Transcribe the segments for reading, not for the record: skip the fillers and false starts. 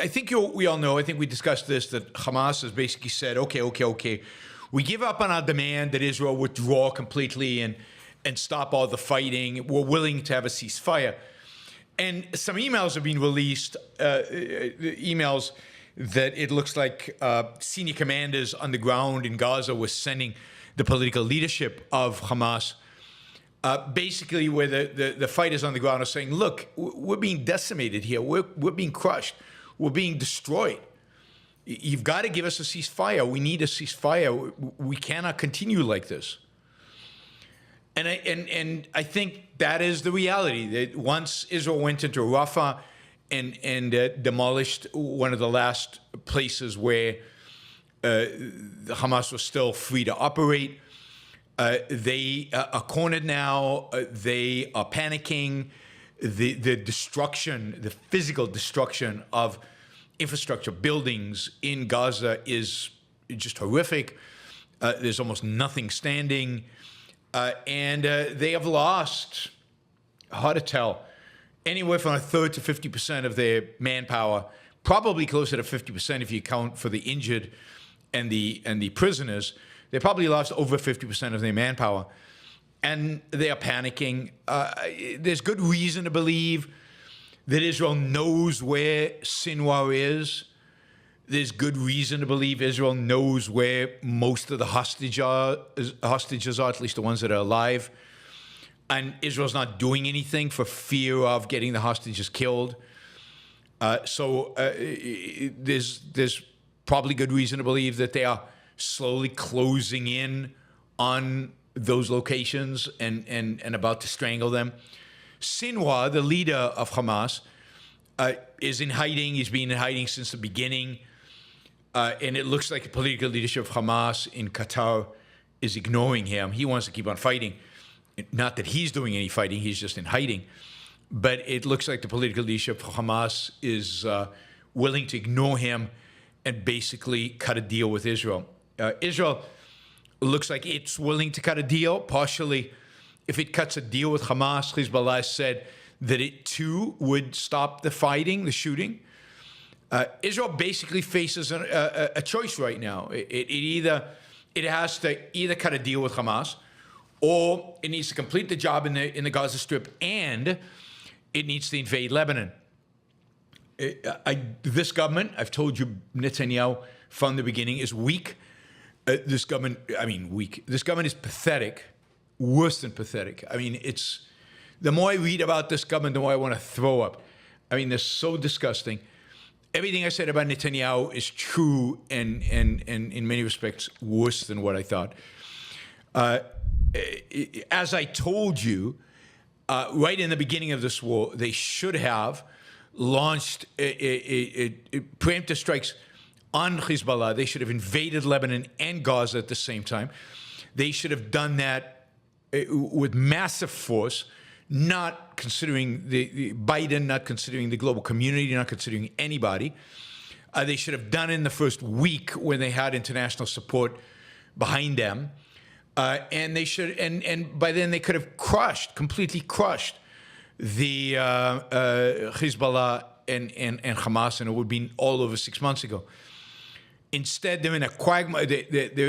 I think we all know, I think we discussed this, that Hamas has basically said, okay. We give up on our demand that Israel withdraw completely and stop all the fighting. We're willing to have a ceasefire. And some emails have been released, emails that it looks like senior commanders on the ground in Gaza were sending the political leadership of Hamas, basically where the fighters on the ground are saying, look, we're being decimated here. We're being crushed. We're being destroyed. You've got to give us a ceasefire. We need a ceasefire. We cannot continue like this. And I think that is the reality. That once Israel went into Rafah and demolished one of the last places where Hamas was still free to operate, they are cornered now. They are panicking. The destruction, the physical destruction of infrastructure, buildings in Gaza is just horrific. There's almost nothing standing. And they have lost, hard to tell, anywhere from a third to 50% of their manpower, probably closer to 50% if you account for the injured and the prisoners. They probably lost over 50% of their manpower. And they are panicking. There's good reason to believe that Israel knows where Sinwar is. There's good reason to believe Israel knows where most of the hostages are, at least the ones that are alive. And Israel's not doing anything for fear of getting the hostages killed. So there's probably good reason to believe that they are slowly closing in on those locations and about to strangle them. Sinwar, the leader of Hamas, is in hiding. He's been in hiding since the beginning. And it looks like the political leadership of Hamas in Qatar is ignoring him. He wants to keep on fighting. Not that he's doing any fighting, he's just in hiding. But it looks like the political leadership of Hamas is willing to ignore him and basically cut a deal with Israel. Israel looks like it's willing to cut a deal, partially. If it cuts a deal with Hamas, Hezbollah said that it too would stop the fighting, the shooting. Israel basically faces a choice right now. It has to either cut a deal with Hamas, or it needs to complete the job in the Gaza Strip, and it needs to invade Lebanon. This government, I've told you, Netanyahu from the beginning, is weak. This government is pathetic, worse than pathetic. I mean, the more I read about this government, the more I want to throw up. I mean, they're so disgusting. Everything I said about Netanyahu is true and in many respects worse than what I thought. As I told you, right in the beginning of this war, they should have launched preemptive strikes on Hezbollah. They should have invaded Lebanon and Gaza at the same time. They should have done that with massive force, not considering the Biden, not considering the global community, not considering anybody. They should have done it in the first week when they had international support behind them. And they should, and by then they could have completely crushed the Hezbollah and Hamas, and it would have been all over 6 months ago. Instead, they're in a quagmire. They're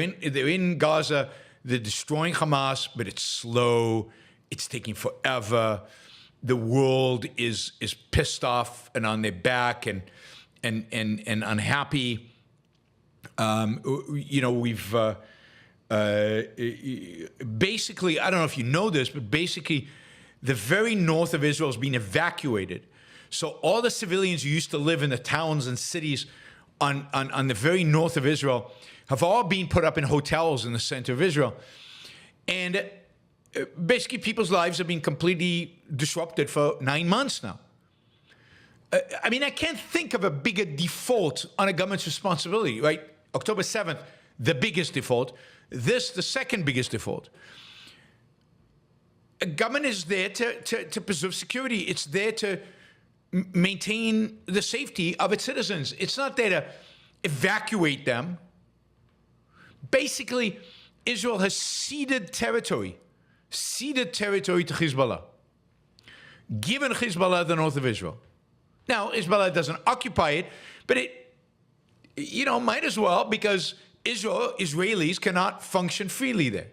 in Gaza. They're destroying Hamas, but it's slow. It's taking forever. The world is pissed off and on their back and unhappy. We've basically, I don't know if you know this, but basically, the very north of Israel has been evacuated. So all the civilians who used to live in the towns and cities on the very north of Israel have all been put up in hotels in the center of Israel. And basically, people's lives have been completely disrupted for 9 months now. I mean, I can't think of a bigger default on a government's responsibility, right? October 7th, the biggest default. This, the second biggest default. A government is there to preserve security. It's there to maintain the safety of its citizens. It's not there to evacuate them. Basically, Israel has ceded territory to Hezbollah, given Hezbollah the north of Israel. Now, Hezbollah doesn't occupy it, But might as well, because Israelis cannot function freely there.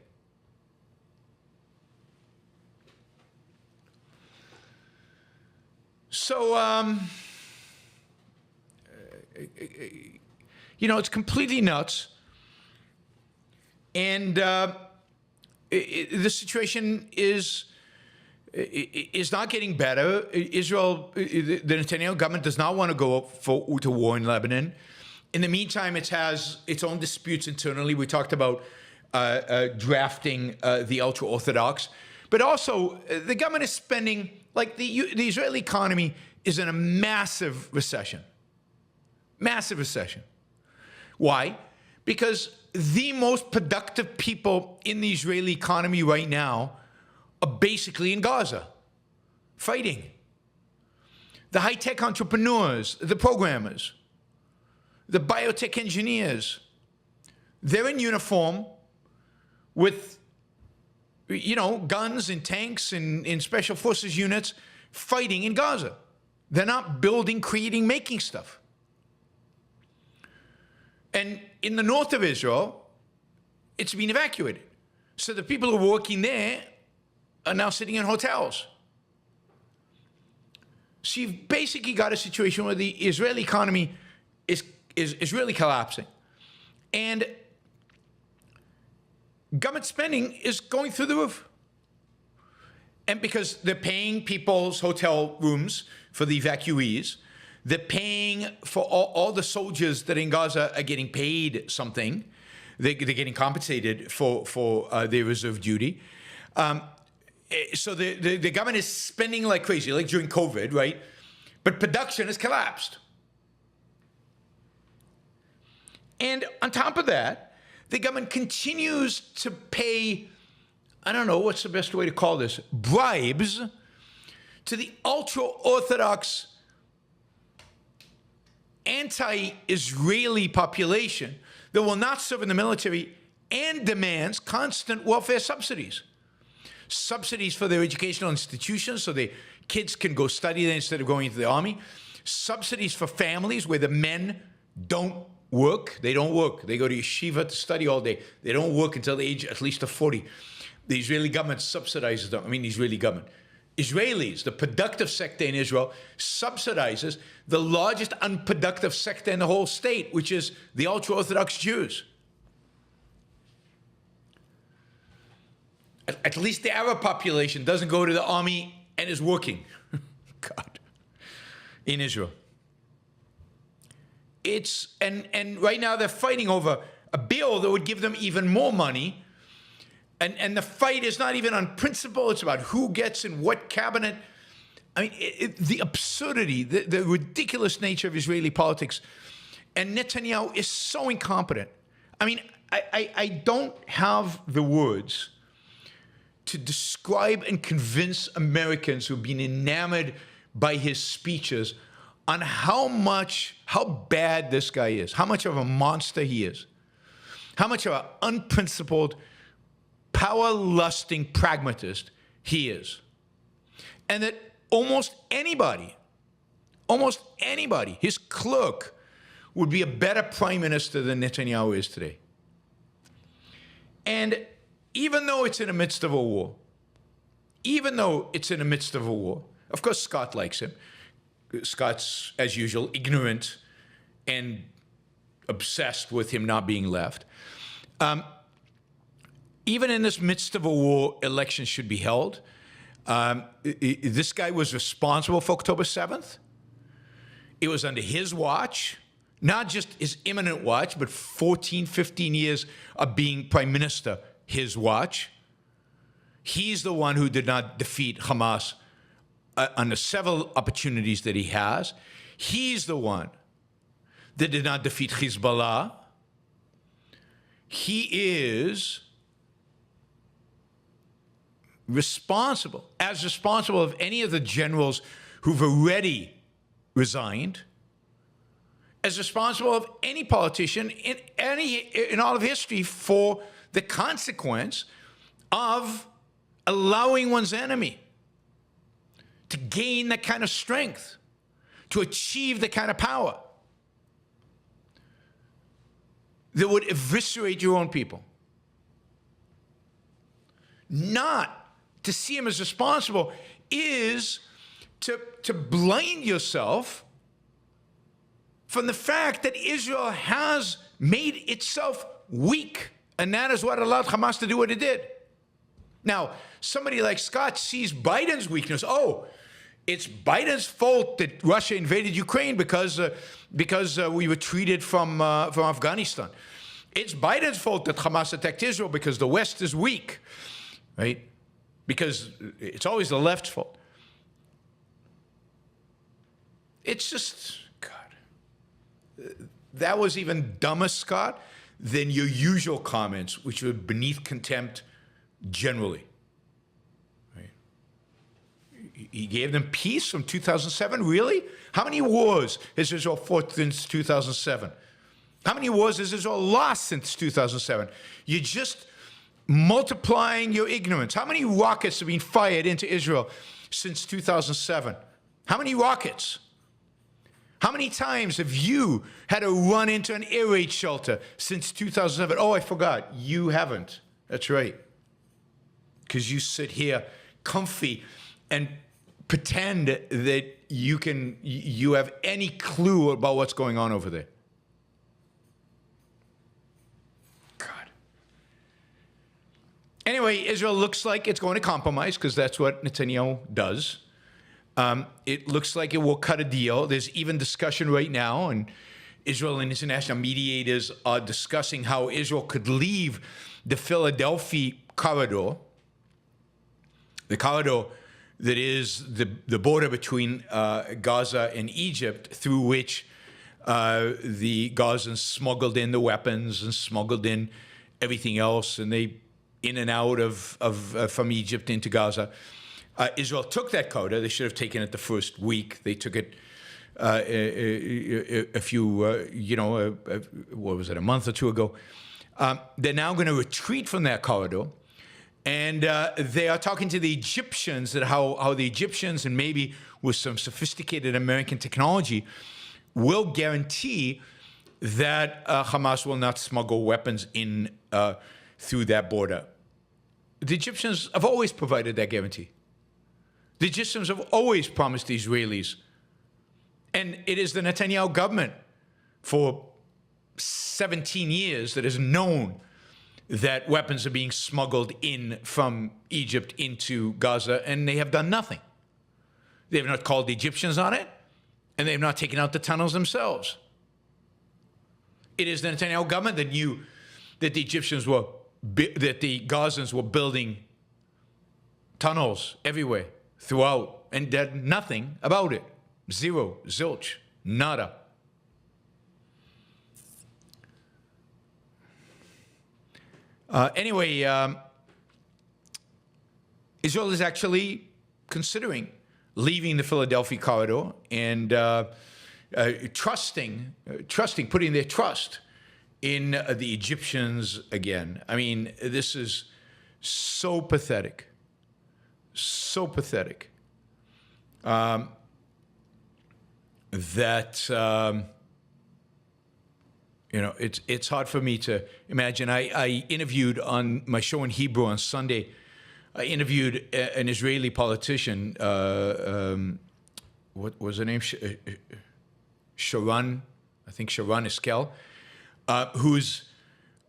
So, it's completely nuts. And the situation is not getting better. Israel, the Netanyahu government does not want to go to war in Lebanon. In the meantime, it has its own disputes internally. We talked about drafting the ultra-Orthodox. But also, the government is spending, like the Israeli economy is in a massive recession. Massive recession. Why? Because the most productive people in the Israeli economy right now are basically in Gaza, fighting. The high-tech entrepreneurs, the programmers, the biotech engineers, they're in uniform with, guns and tanks and in special forces units fighting in Gaza. They're not building, creating, making stuff. And in the north of Israel, it's been evacuated. So the people who are working there are now sitting in hotels. So you've basically got a situation where the Israeli economy is really collapsing. And government spending is going through the roof. And because they're paying people's hotel rooms for the evacuees, they're paying for all the soldiers that in Gaza are getting paid something. They're getting compensated for their reserve duty. So the government is spending like crazy, like during COVID, right? But production has collapsed. And on top of that, the government continues to pay, I don't know, what's the best way to call this, bribes to the ultra-Orthodox anti-Israeli population that will not serve in the military and demands constant welfare subsidies. Subsidies for their educational institutions so their kids can go study there instead of going into the army. Subsidies for families where the men don't work. They don't work. They go to yeshiva to study all day. They don't work until the age at least of 40. The Israeli government subsidizes them. I mean, the Israeli government. Israelis, the productive sector in Israel, subsidizes the largest unproductive sector in the whole state, which is the ultra-Orthodox Jews. At least the Arab population doesn't go to the army and is working. God. In Israel. And right now they're fighting over a bill that would give them even more money. And the fight is not even on principle. It's about who gets in what cabinet. I mean, the absurdity, the ridiculous nature of Israeli politics. And Netanyahu is so incompetent. I mean, I don't have the words to describe and convince Americans who've been enamored by his speeches on how bad this guy is, how much of a monster he is, how much of an unprincipled, power-lusting pragmatist he is. And that almost anybody, his clerk, would be a better prime minister than Netanyahu is today. And even though it's in the midst of a war, of course Scott likes him. Scott's, as usual, ignorant and obsessed with him not being left. Even in this midst of a war, elections should be held. This guy was responsible for October 7th. It was under his watch, not just his imminent watch, but 14, 15 years of being prime minister, his watch. He's the one who did not defeat Hamas under several opportunities that he has. He's the one that did not defeat Hezbollah. He is responsible of any of the generals who've already resigned, as responsible of any politician in all of history for the consequence of allowing one's enemy to gain that kind of strength, to achieve the kind of power. that would eviscerate your own people. Not to see him as responsible is to blind yourself from the fact that Israel has made itself weak. And that is what allowed Hamas to do what it did. Now, somebody like Scott sees Biden's weakness. Oh, it's Biden's fault that Russia invaded Ukraine because we retreated from Afghanistan. It's Biden's fault that Hamas attacked Israel because the West is weak, right? Because it's always the left's fault. It's just, God, that was even dumber, Scott, than your usual comments, which were beneath contempt generally. Right? He gave them peace from 2007? Really? How many wars has Israel fought since 2007? How many wars has Israel lost since 2007? You're just multiplying your ignorance. How many rockets have been fired into Israel since 2007? How many rockets? How many times have you had to run into an air raid shelter since 2007? Oh, I forgot. You haven't. That's right. Because you sit here comfy and pretend that you have any clue about what's going on over there. God. Anyway, Israel looks like it's going to compromise because that's what Netanyahu does. It looks like it will cut a deal. There's even discussion right now, and Israel and international mediators are discussing how Israel could leave the Philadelphia corridor, the corridor that is the border between Gaza and Egypt, through which the Gazans smuggled in the weapons and smuggled in everything else, and they in and out from Egypt into Gaza. Israel took that corridor. They should have taken it the first week. They took it a few, what was it, a month or two ago. They're now going to retreat from that corridor. And they are talking to the Egyptians that how the Egyptians, and maybe with some sophisticated American technology, will guarantee that Hamas will not smuggle weapons in through that border. The Egyptians have always provided that guarantee. The Egyptians have always promised the Israelis. And it is the Netanyahu government for 17 years that has known that weapons are being smuggled in from Egypt into Gaza, and they have done nothing. They have not called the Egyptians on it, and they have not taken out the tunnels themselves. It is the Netanyahu government that knew that the Gazans were building tunnels everywhere, throughout, and did nothing about it. Zero, zilch, nada. Anyway, Israel is actually considering leaving the Philadelphia corridor and putting their trust in the Egyptians again. I mean, this is so pathetic. So pathetic that it's hard for me to imagine. I interviewed on my show in Hebrew on Sunday. I interviewed an Israeli politician. What was her name? Sharon, I think Sharon Eskel, who's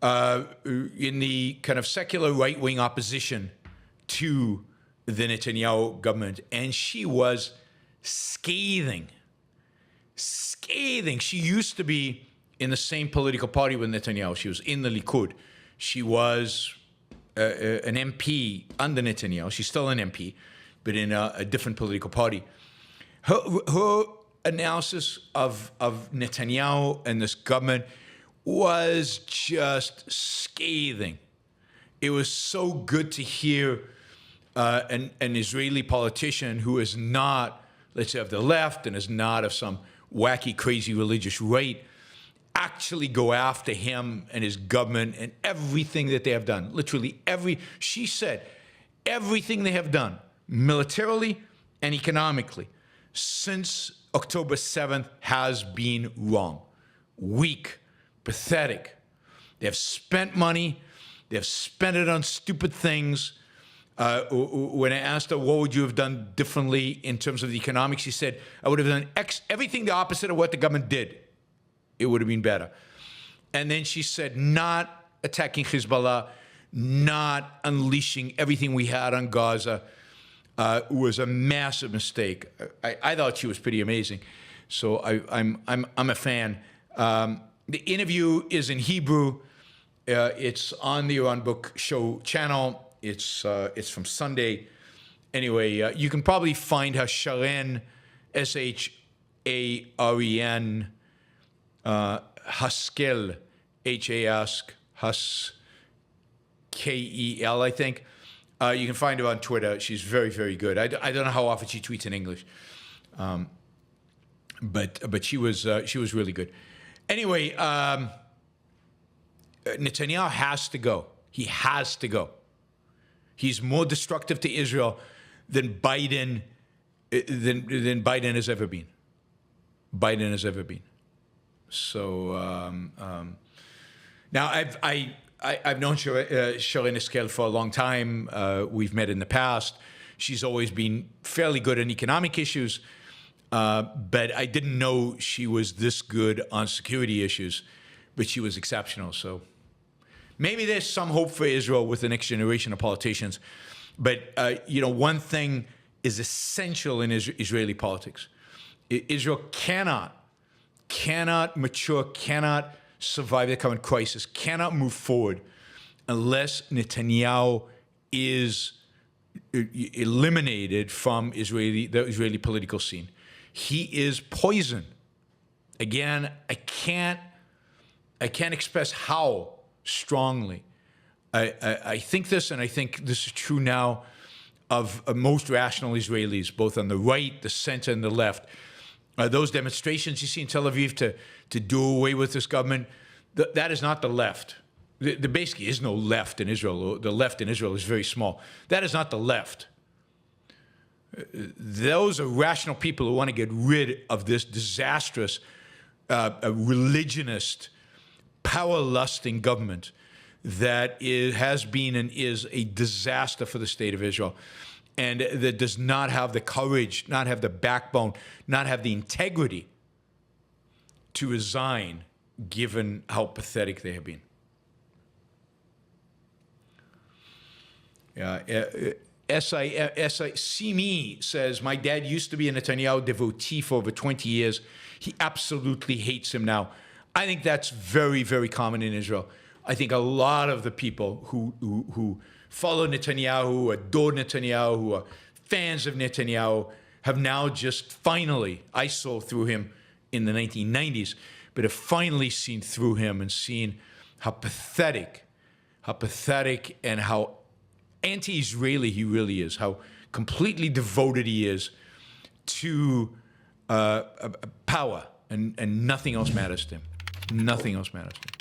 in the kind of secular right-wing opposition to the Netanyahu government, and she was scathing. She used to be in the same political party with Netanyahu. She was in the Likud. She was an MP under Netanyahu. She's still an MP, but in a different political party. Her analysis of Netanyahu and this government was just scathing. It was so good to hear an Israeli politician who is not, let's say, of the left and is not of some wacky, crazy religious right, actually go after him and his government and everything that they have done. Literally she said, everything they have done, militarily and economically, since October 7th has been wrong, weak, pathetic. They have spent money. They have spent it on stupid things. When I asked her, what would you have done differently in terms of the economics, she said, I would have done everything the opposite of what the government did. It would have been better. And then she said, not attacking Hezbollah, not unleashing everything we had on Gaza was a massive mistake. I thought she was pretty amazing. So I'm a fan. The interview is in Hebrew. It's on the Iran Book Show channel. It's from Sunday. Anyway, you can probably find her Sharen, Sharen, Haskel, Haskel, I think. You can find her on Twitter. She's very, very good. I don't know how often she tweets in English, but she was really good. Anyway, Netanyahu has to go. He has to go. He's more destructive to Israel than Biden has ever been. Biden has ever been. So now I've known Sharen Eskel for a long time. We've met in the past. She's always been fairly good on economic issues, but I didn't know she was this good on security issues. But she was exceptional. So maybe there's some hope for Israel with the next generation of politicians. But one thing is essential in Israeli politics: Israel cannot mature, cannot survive the current crisis, cannot move forward unless Netanyahu is eliminated from the Israeli political scene. He is poison. Again, I can't express how strongly I think this, and I think this is true now of most rational Israelis, both on the right, the center, and the left. Those demonstrations you see in Tel Aviv to do away with this government, that is not the left. There basically is no left in Israel. The left in Israel is very small. That is not the left. Those are rational people who want to get rid of this disastrous, religionist, power-lusting government that has been and is a disaster for the state of Israel, and that does not have the courage, not have the backbone, not have the integrity to resign, given how pathetic they have been. Simi says, my dad used to be a Netanyahu devotee for over 20 years. He absolutely hates him now. I think that's very, very common in Israel. I think a lot of the people who follow Netanyahu, who adore Netanyahu, who are fans of Netanyahu, have now just finally, I saw through him in the 1990s, but have finally seen through him and seen how pathetic and how anti-Israeli he really is, how completely devoted he is to power, and nothing else matters to him. Nothing else matters to him.